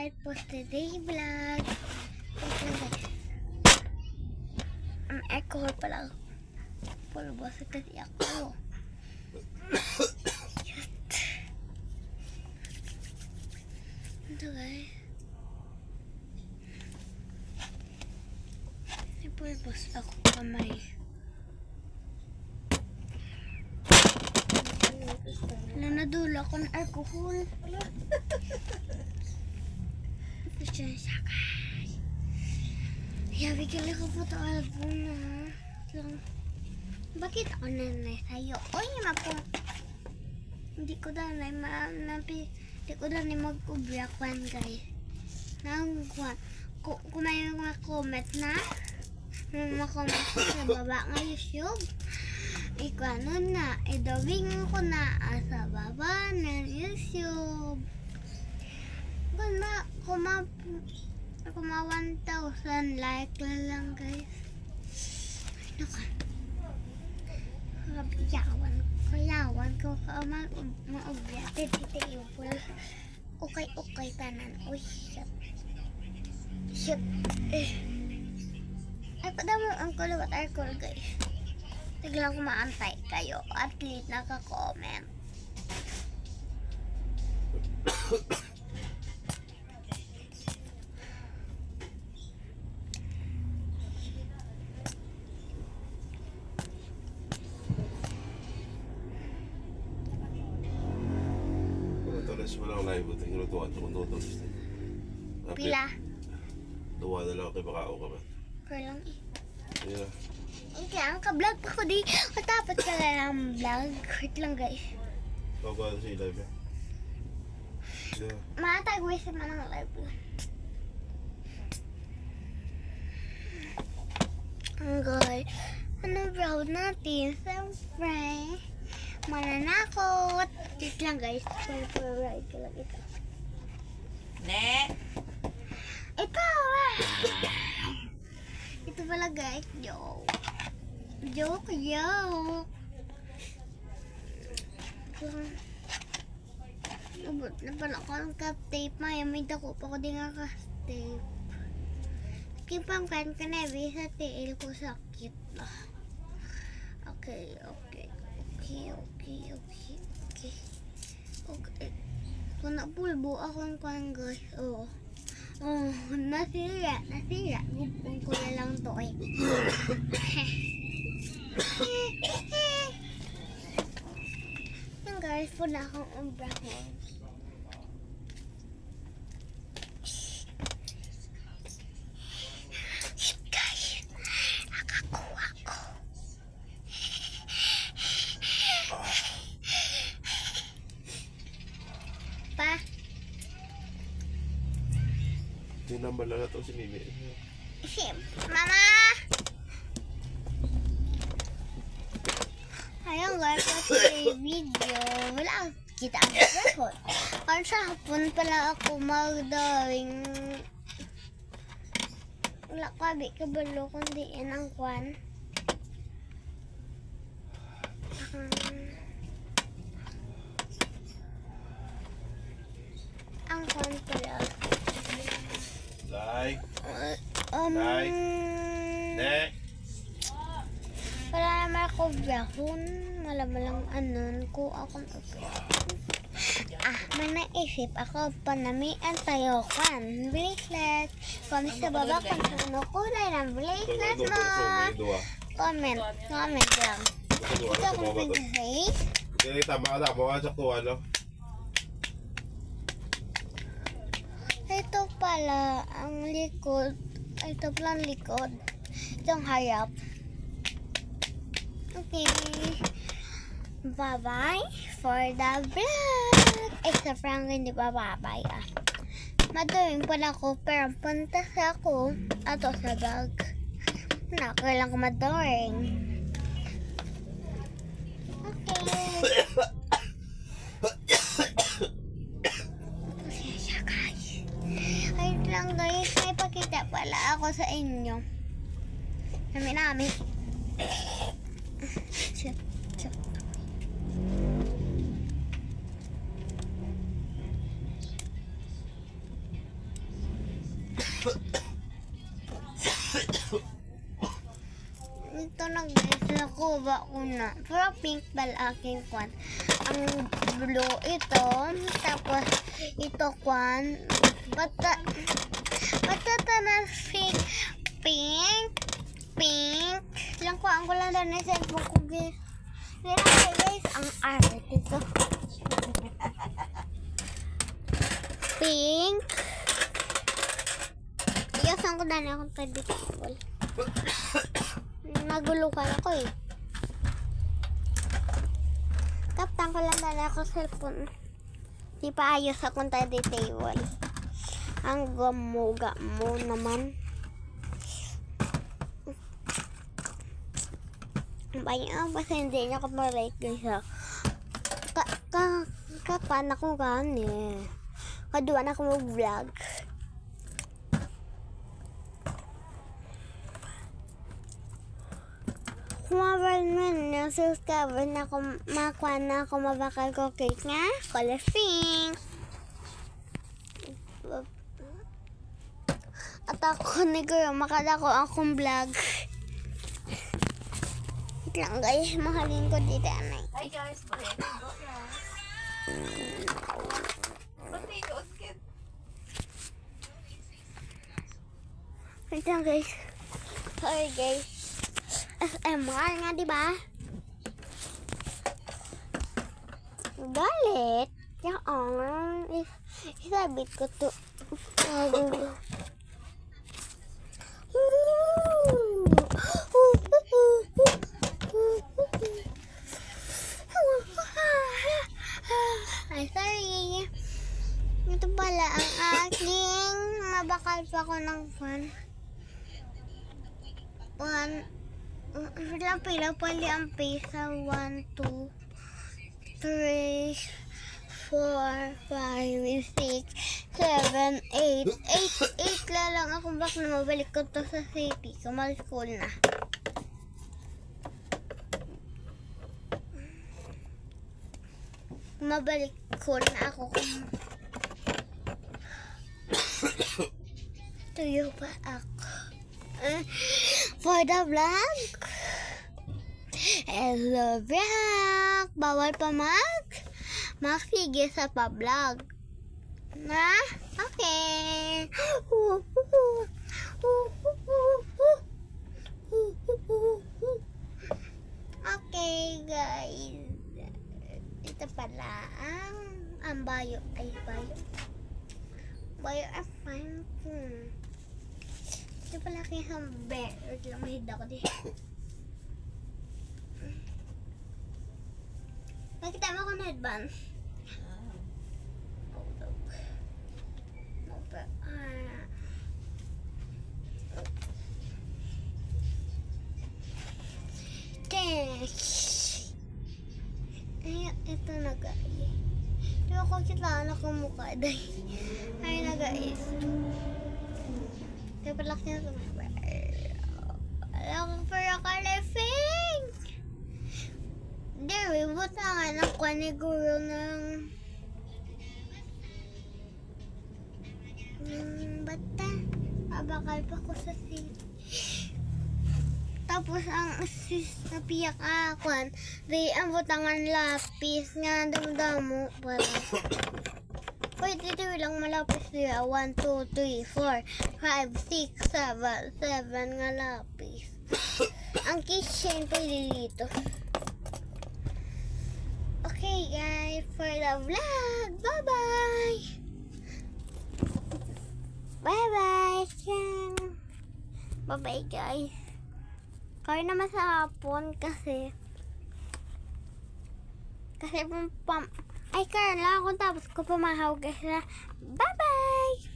guys for today's vlog. Wait lang guys. Ang alcohol pala. Pulbos kasi ako. Ito guys. May pulbos ako kamay. Nadula ko ng alcohol. Pasensya guys. Bigyan ko po ito album na. Bakit ako nanay sa'yo? Uy, po. Hindi ko nanay hindi ko nanay mag-ubrakwan guys. Kung may mga comment na, mga comment sa baba ng YouTube, ano na, idawing ko na sa baba ng YouTube. Kuma 1,000 like lang guys. Ano ka? Kayawan ko mag-ubyate dito yung pula. Okay tanan. Uy, shit. Ay, padamo ang kulawat alcohol guys. Tiglang ko maantay kayo. At least naka-comment. Walang live ito. Hinutuwa ito kung tutol. Pila? Tuwa na lang kay Bakao ka ba? Kaya lang eh. Yeah. Kaya ang ka-vlog pa ko di. Matapos ka lang vlog. Wait lang guys. Bago si live eh. Yeah. Matagway sa manang live lang. Guys, ano vlog natin? Siyempre, mananakot. Wait lang guys. Ride ko lang ito. Ne? Ito! Ito pala guys. Joke. Abot na pala ako ng ka-tape. May dako pa ko din nga ka-tape. Kipangkan ka na sa tiil ko sakit na. Okay. Kung napulbo akong kwan guys. Nasira. Gupong ko na lang to eh. Yan guys, puna akong umbrahon. Guys, nakakuha ko. Pa? Hindi na malala ito si Mimi. Mama! Ayun guys, kasi video. Wala kita ang record. Kasi sa hapon pala ako magdawing. Wala ka, kabalo kundi yan ang kwan. Ang kwan pala. Like. Ne. Para naman ako biyahon. Malamalang anon ko akong may naisip ako panamian tayo kan. Bracelet. Comment sa baba kung ano kulay ng bracelet mo. Comment lang. Ito akong pinag-say. Kaya tama ka mo. Asak tuwa no? Ito pala ang likod. Ito pala ang likod. Itong harap. Okay. Bye-bye for the vlog. Sa prank hindi pa bye-bye ah. Maduring pala ako pero punta sa ako ato sa bag. Kailangan ko maduring. Okay. Pasensya guys. Ayun lang guys. May pakita pala ako sa inyo. Namin. Shit. Ito na guys, nakuha ko na. Pero pink bal aking kwan. Ang blue ito. Tapos ito kwan. Bata na pink. Pink. Lang ko ang lang na sa cellphone ko guys. Pero guys, ang arte ito. Pink. Iyasan ko na akong traditional. Nagulukan ako eh. Kaptan ko lang dala ako cellphone. Di pa ayos akong table. Ang gamo naman. Bayan basta hindi niya ako ma-rate guys ha. Kapan ako gani. Kaduan ako mag-vlog. Kumabal man na subscriber na ako makuha na ako mabakal ko cake nga colorfing. At ako ni Guro makala ko akong vlog. Wait lang guys, mahalin ko dito anay. Hi guys, bakit go na? Pati ko kid. Wait lang guys. Sorry guys. SMR nga diba? Galit. Yan. Isabit ko to. Ay, sorry. Ito pala ang aking mabakal pa ko ng fan. Lang pila pali ang pisa. 1, 2, 3, 4, 5, 6, 7, 8. 8 lang ako back na mabalik ko to sa city. Kumal school na. Mabalik ko na ako. Tuyo pa ako. For the vlog. Hello vlog. Bawal pa magsige sa pa-vlog. Na? Okay. Okay guys. Ito pala ang bayo ay bayo. Bayo ay fine. Ito pala kaya hamber. Wait lang, mahid ako di. Nakita mo ko na advance. Hold up. Ay, ito na guys. Di ba ko kita na kumukha dahil. Ay na guys. Kaya pala kaya sumabay. Alam ko para kalefing. There, buta nga ng kwaniguro ng bata. Abakal pa ko sa city. Tapos ang sis na piyak akon, di ang butangan lapis nga damdamo pala. Pwede dito lang malapis niya. 1, 2, 3, 4, 5, 6, 7 nga lapis. Ang kitchen pwede dito. Okay guys, for the vlog. Bye-bye! Bye-bye! Bye-bye guys. Kaya naman sa hapon kasi ay kaya lang ako tapos ko pumahaw guys na bye-bye!